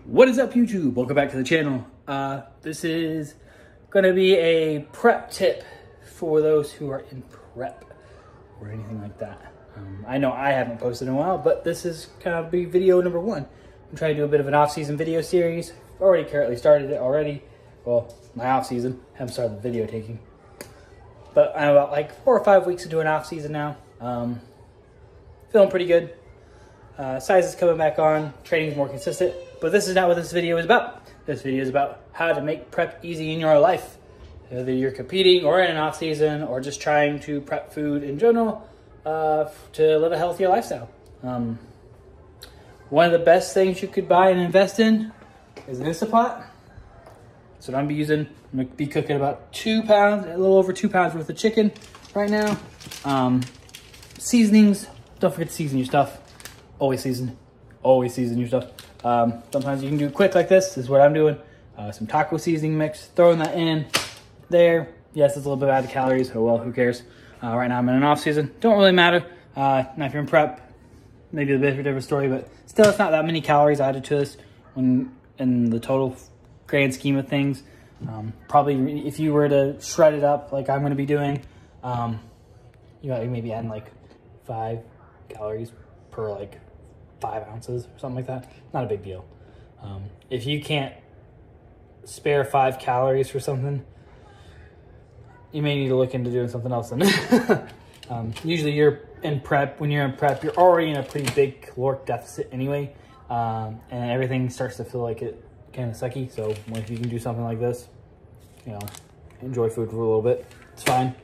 What is up, YouTube? Welcome back to the channel. This is going to be a prep tip for those who are in prep or anything like that. I know I haven't posted in a while, but this is kind of be video number one. I'm trying to do a bit of an off-season video series. I've already currently started it already. Well, my off-season. Haven't started the video taking. But I'm about like 4 or 5 weeks into an off-season now. Feeling pretty good. Size is coming back on. Training is more consistent. But this is not what this video is about. This video is about how to make prep easy in your life. Whether you're competing or in an off season or just trying to prep food in general to live a healthier lifestyle. One of the best things you could buy and invest in is an Instant Pot. That's what I'm going to be using. I'm going to be cooking about 2 pounds, a little over 2 pounds worth of chicken right now. Seasonings, don't forget to season your stuff. Always season your stuff. Sometimes you can do quick like this. This is what I'm doing. Some taco seasoning mix, throwing that in there. Yes, it's a little bit out of calories. Oh well, who cares? Right now I'm in an off season. Don't really matter. Now if you're in prep, maybe a bit of a different story, but still it's not that many calories added to this when in the total grand scheme of things. Probably if you were to shred it up like I'm going to be doing, you know, maybe adding like 5 calories per like 5 ounces or something like that. Not a big deal. If you can't spare 5 calories for something, you may need to look into doing something else then. Usually you're in prep. When you're in prep, you're already in a pretty big caloric deficit anyway, and everything starts to feel like it kind of sucky. So if you can do something like this, you know, enjoy food for a little bit, it's fine.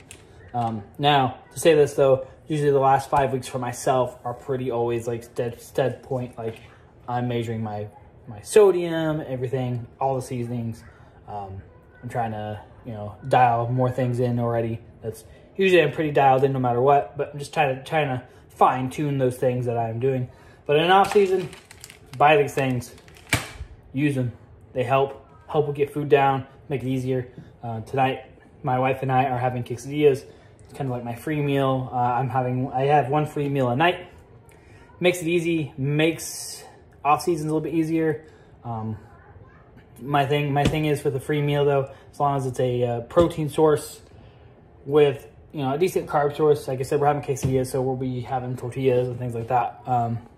Now, to say this though, usually the last 5 weeks for myself are pretty always like stead point. Like I'm measuring my sodium, everything, all the seasonings. I'm trying to, you know, dial more things in already. That's usually I'm pretty dialed in no matter what, but I'm just trying to fine tune those things that I'm doing. But in off season, buy these things, use them. They help get food down, make it easier. Tonight, my wife and I are having quesadillas. It's kind of like my free meal. I have one free meal a night. Makes it easy, makes off seasons a little bit easier. My thing is with a free meal though, as long as it's a protein source with, you know, a decent carb source. Like I said, we're having quesadillas, so we'll be having tortillas and things like that,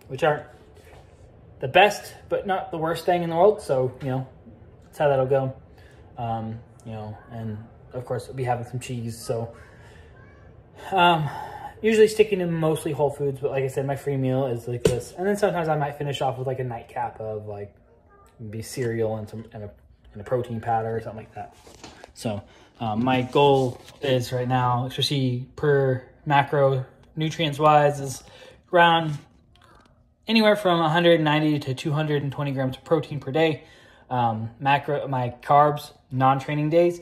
which aren't the best, but not the worst thing in the world. So, you know, that's how that'll go. You know, and of course we'll be having some cheese. So, usually sticking to mostly whole foods, but like I said, my free meal is like this. And then sometimes I might finish off with like a nightcap of like maybe cereal and a protein powder or something like that. So my goal is right now, especially per macro nutrients wise, is around anywhere from 190 to 220 grams of protein per day. My carbs, non-training days,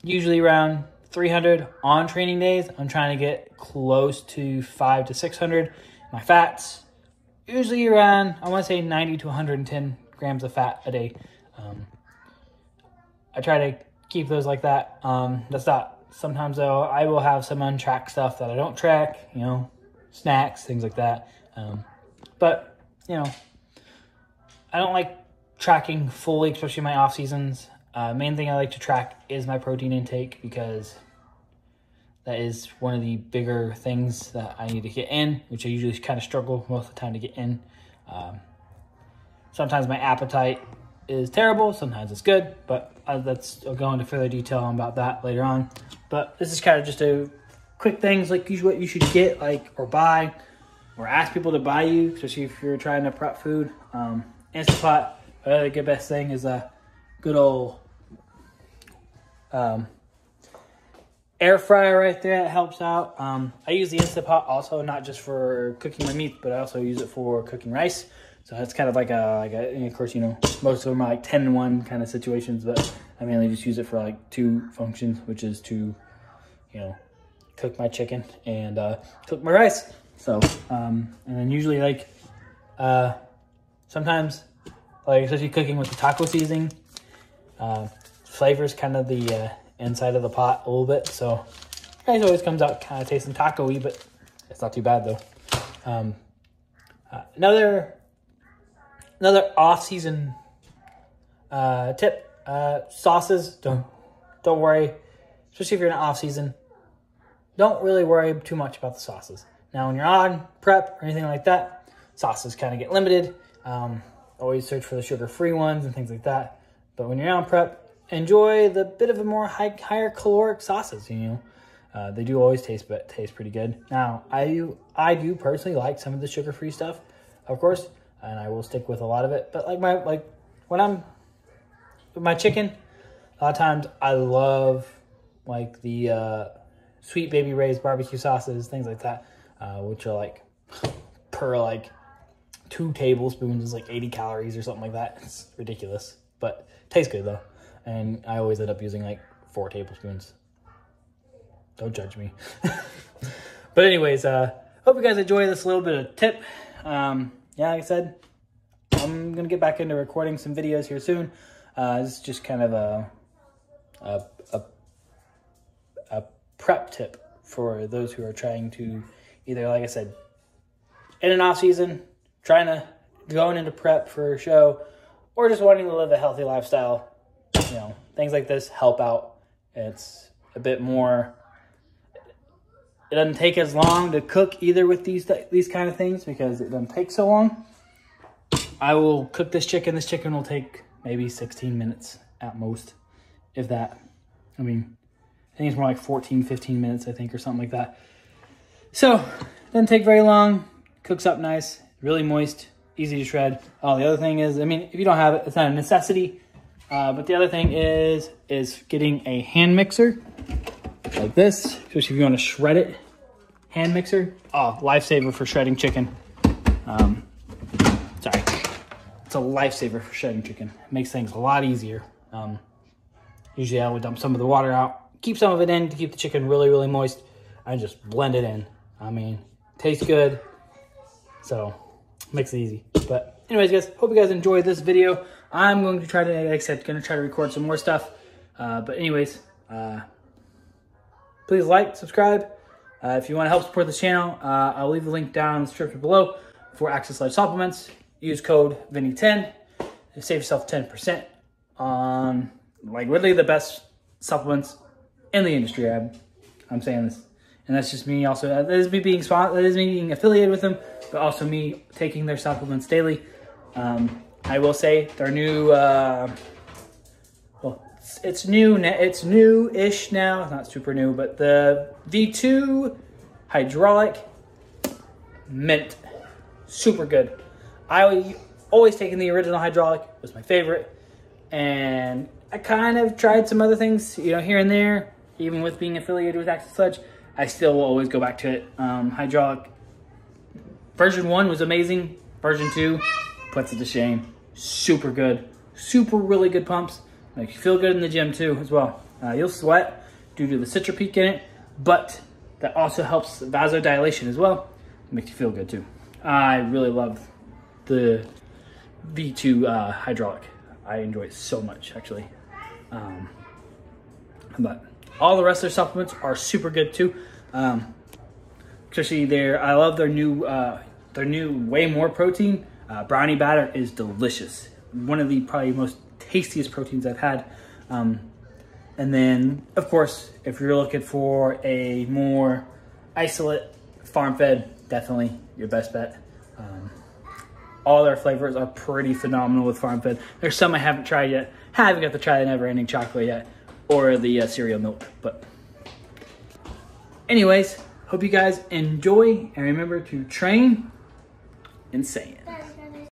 usually around 300 on training days. I'm trying to get close to 500 to 600. My fats, usually around, I want to say 90 to 110 grams of fat a day. I try to keep those like that. That's not, sometimes though, I will have some untracked stuff that I don't track, you know, snacks, things like that. But, you know, I don't like tracking fully, especially my off seasons. Main thing I like to track is my protein intake, because that is one of the bigger things that I need to get in, which I usually kind of struggle most of the time to get in. Sometimes my appetite is terrible, sometimes it's good, but I'll go into further detail about that later on. But this is kind of just a quick things like usually what you should get, like, or buy, or ask people to buy you, especially if you're trying to prep food. Instant Pot, the good best thing is a good old air fryer right there. That helps out. I use the Instant Pot also not just for cooking my meat, but I also use it for cooking rice. So it's kind of like and of course, you know, most of them are like 10-in-1 kind of situations, but I mainly just use it for like 2 functions, which is to, you know, cook my chicken and cook my rice. So and then usually like sometimes, like especially cooking with the taco seasoning, flavors kind of the inside of the pot a little bit. So it always comes out kind of tasting taco-y, but it's not too bad though. Another Another off-season tip, sauces, don't worry, especially if you're in off-season, don't really worry too much about the sauces. Now, when you're on prep or anything like that, sauces kind of get limited. Always search for the sugar-free ones and things like that. But when you're on prep, enjoy the bit of a more higher caloric sauces, you know. They do always taste pretty good. Now, I do personally like some of the sugar-free stuff, of course, and I will stick with a lot of it. But when I'm with my chicken, a lot of times I love like the Sweet Baby Ray's barbecue sauces, things like that, which are like per like 2 tablespoons is like 80 calories or something like that. It's ridiculous, but tastes good though. And I always end up using like 4 tablespoons. Don't judge me. But anyways, hope you guys enjoy this little bit of tip. Yeah, like I said, I'm gonna get back into recording some videos here soon. This is just kind of a prep tip for those who are trying to either, like I said, in an off season, going into prep for a show, or just wanting to live a healthy lifestyle. You know, things like this help out. It's a bit more. It doesn't take as long to cook either with these kind of things because it doesn't take so long. I will cook this chicken. This chicken will take maybe 16 minutes at most, if that. I mean, I think it's more like 14, 15 minutes, I think, or something like that. So, doesn't take very long. Cooks up nice, really moist, easy to shred. Oh, the other thing is, I mean, if you don't have it, it's not a necessity. But the other thing is getting a hand mixer like this, especially if you want to shred it. Hand mixer, oh, lifesaver for shredding chicken. Sorry, it's a lifesaver for shredding chicken. It makes things a lot easier. Usually I would dump some of the water out, keep some of it in to keep the chicken really, really moist, and just blend it in. I mean, tastes good, so makes it easy. But anyways, guys, hope you guys enjoyed this video. I'm going to try to, like I said, try to record some more stuff. But anyways, please like, subscribe. If you want to help support this channel, I'll leave the link down in the description below for Access Life Supplements. Use code Vinny10 to save yourself 10% on like literally the best supplements in the industry. I'm saying this, and that's just me. Also, that is me being affiliated with them, but also me taking their supplements daily. I will say their new, well, it's new-ish now. It's not super new, but the V2 hydraulic mint, super good. I always taken the original hydraulic, it was my favorite, and I kind of tried some other things, you know, here and there. Even with being affiliated with Access Sledge, I still will always go back to it. Hydraulic version 1 was amazing. Version 2 puts it to shame. Super good, super really good pumps. Makes you feel good in the gym too as well. You'll sweat due to the citropeak in it, but that also helps vasodilation as well. It makes you feel good too. I really love the V2 hydraulic. I enjoy it so much, actually. But all the rest of their supplements are super good too. Especially I love their new Way More protein. Brownie batter is delicious. One of the probably most tastiest proteins I've had. And then, of course, if you're looking for a more isolate farm-fed, definitely your best bet. All their flavors are pretty phenomenal with farm-fed. There's some I haven't tried yet. Haven't got to try the never-ending chocolate yet, or the cereal milk. But anyways, hope you guys enjoy, and remember to train insane.